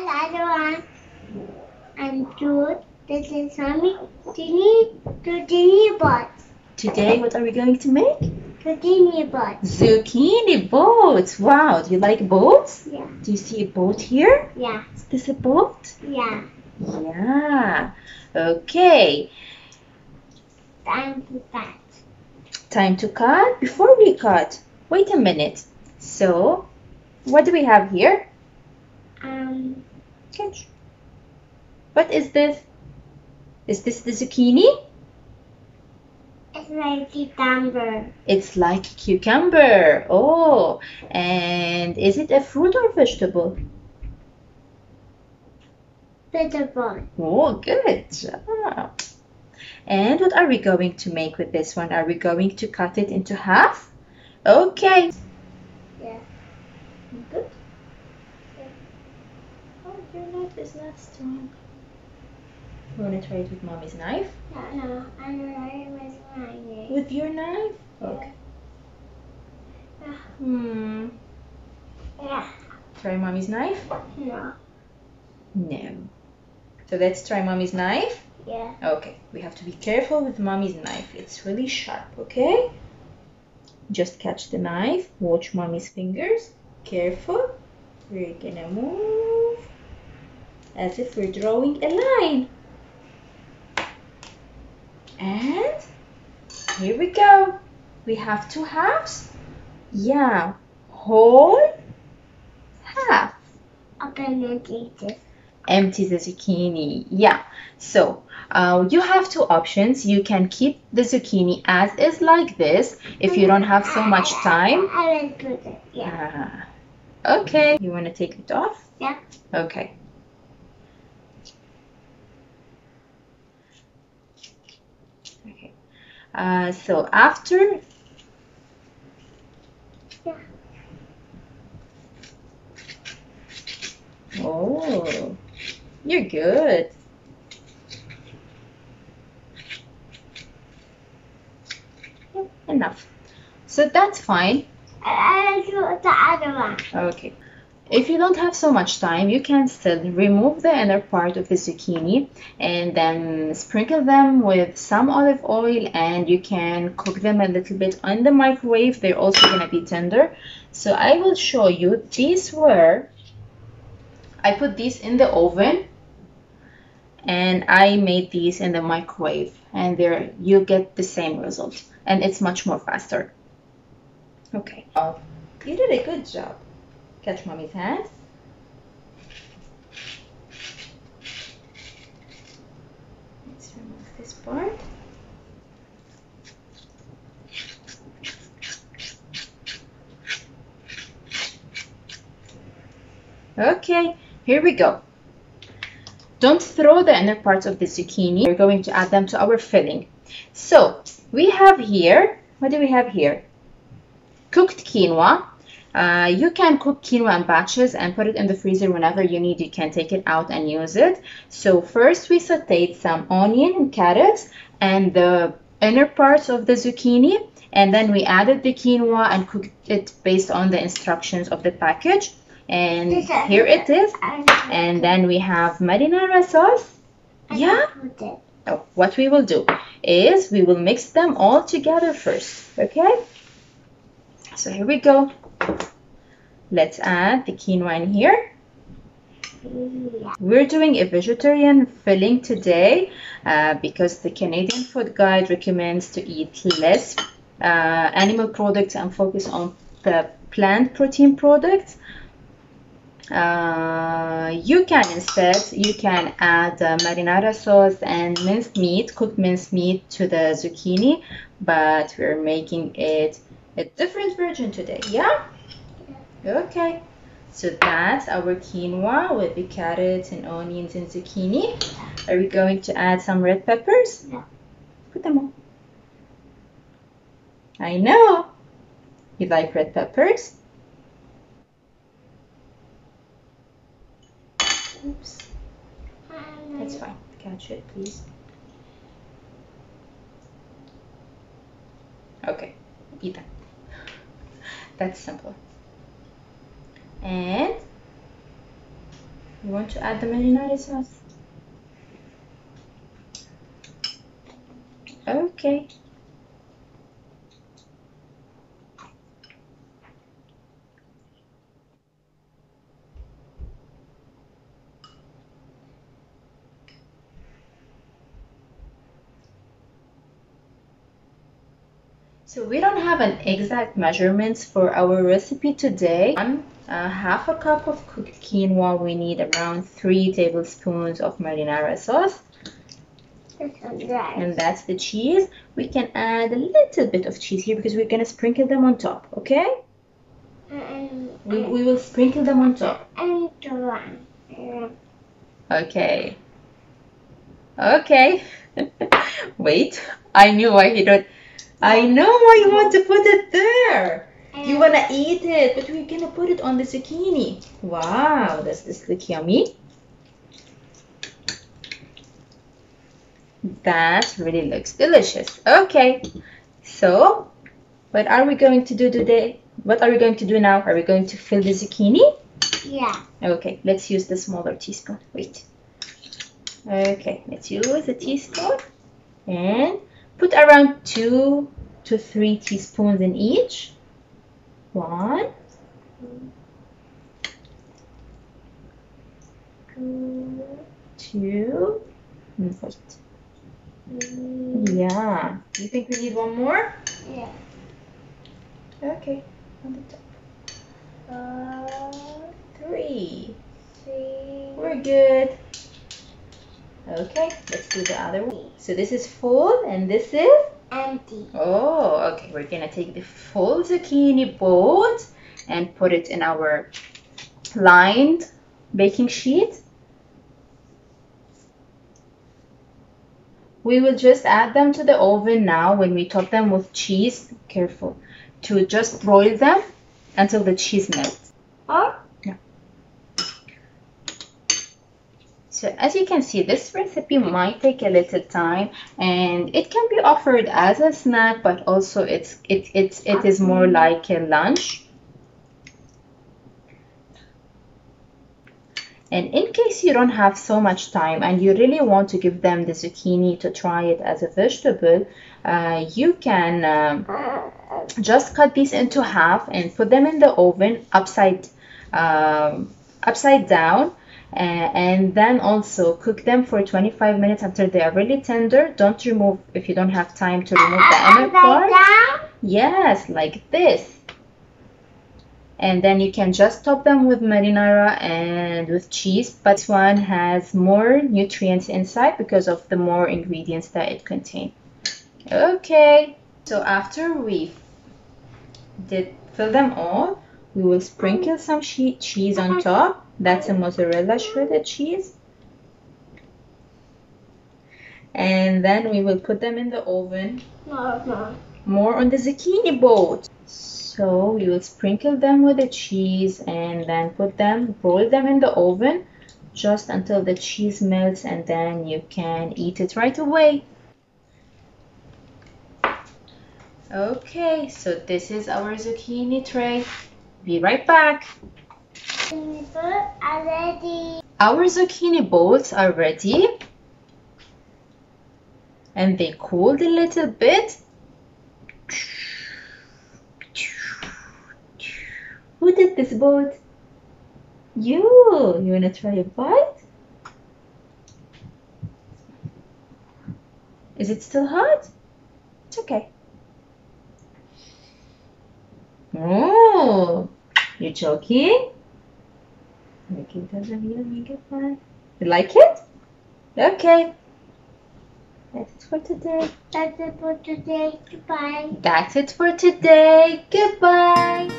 everyone. I'm Jude. This is Mommy Zucchini Boats. Today, what are we going to make? Zucchini Boats. Zucchini boats. Wow, do you like boats? Yeah. Do you see a boat here? Yeah. Is this a boat? Yeah. Yeah. Okay. Time to cut. Time to cut. Before we cut, wait a minute. So, what do we have here? Catch. What is this? Is this the zucchini? It's like cucumber. It's like cucumber. Oh, and is it a fruit or vegetable? Vegetable. Oh, good job. And what are we going to make with this one? Are we going to cut it into half? Okay. Yeah. Good. Oh, your knife is not strong. You want to try it with Mommy's knife? No, I'm writing with my name. With your knife? Okay. Yeah. Try Mommy's knife? No. No. So let's try Mommy's knife? Yeah. Okay. We have to be careful with Mommy's knife. It's really sharp, okay? Just catch the knife. Watch Mommy's fingers. Careful. We're gonna move as if we're drawing a line. And here we go. We have two halves. Yeah. Whole half. Okay, let's eat this. Empty the zucchini. Yeah. So you have two options. You can keep the zucchini as is like this if you don't have so much time. I will put it. Yeah. Okay. You want to take it off? Yeah. Okay. Okay. So after. Yeah. Oh, you're good. Enough. So that's fine. I'll do the other one. Okay. If you don't have so much time, you can still remove the inner part of the zucchini and then sprinkle them with some olive oil, and you can cook them a little bit on the microwave. They're also going to be tender. So I will show you. I put these in the oven and I made these in the microwave, and there you get the same result, and it's much more faster. Okay. Oh, you did a good job. Catch Mommy's hand. Let's remove this part. Okay, here we go. Don't throw the inner parts of the zucchini. We're going to add them to our filling. So we have here, what do we have here? Cooked quinoa. You can cook quinoa in batches and put it in the freezer whenever you need. You can take it out and use it. So first we sauteed some onion and carrots and the inner parts of the zucchini, and then we added the quinoa and cooked it based on the instructions of the package. And here it is. And then we have marinara sauce. Yeah? Oh, what we will do is we will mix them all together first. Okay? So here we go. Let's add the quinoa in here. We're doing a vegetarian filling today because the Canadian Food Guide recommends to eat less animal products and focus on the plant protein products. You can add marinara sauce and minced meat, cooked minced meat to the zucchini, but we're making it a different version today. Yeah? Okay. So that's our quinoa with the carrots and onions and zucchini. Are we going to add some red peppers? Yeah. Put them on. I know. You like red peppers? Oops. That's fine. Catch it, please. Okay. Eat them. That's simple. And You want to add the marinara sauce? Okay. So we don't have an exact measurements for our recipe today. Half a cup of cooked quinoa, we need around 3 tablespoons of marinara sauce. And that's the cheese. We can add a little bit of cheese here because we're going to sprinkle them on top, okay? We will sprinkle them on top. Okay. Okay. Wait, I knew why he don't. I know why you want to put it there. You want to eat it, but we're going to put it on the zucchini. Wow, does this look yummy? That really looks delicious. Okay, so what are we going to do today? What are we going to do now? Are we going to fill the zucchini? Yeah. Okay, let's use the smaller teaspoon. Wait. Okay, let's use a teaspoon and put around 2 to 3 teaspoons in each. 1, 2, wait. Yeah. Do you think we need one more? Yeah. Okay, on the top. 3. We're good. Okay, let's do the other one. So this is full and this is? Empty. Oh, okay. We're gonna take the full zucchini boat and put it in our lined baking sheet. We will just add them to the oven now when we top them with cheese. Careful to just broil them until the cheese melts. Oh? Yeah. So as you can see, this recipe might take a little time, and it can be offered as a snack, but also it is more like a lunch. And in case you don't have so much time and you really want to give them the zucchini to try it as a vegetable, you can just cut these into half and put them in the oven upside down, and then also cook them for 25 minutes until they are really tender. Don't remove, if you don't have time to remove the inner part. Yes, like this. And then you can just top them with marinara and with cheese, but this one has more nutrients inside because of the more ingredients that it contains. Okay, so after we fill them all, we will sprinkle some cheese on top. That's a mozzarella shredded cheese. And then we will put them in the oven. More on the zucchini boat. So we will sprinkle them with the cheese and then roll them in the oven just until the cheese melts, and then you can eat it right away. Okay, so this is our zucchini tray. Be right back. Our zucchini boats are ready, and they cooled a little bit. Who did this boat? You wanna try a bite? Is it still hot? It's okay. Oh, you're joking? You like it? Okay. That's it for today. That's it for today. Goodbye. That's it for today. Goodbye.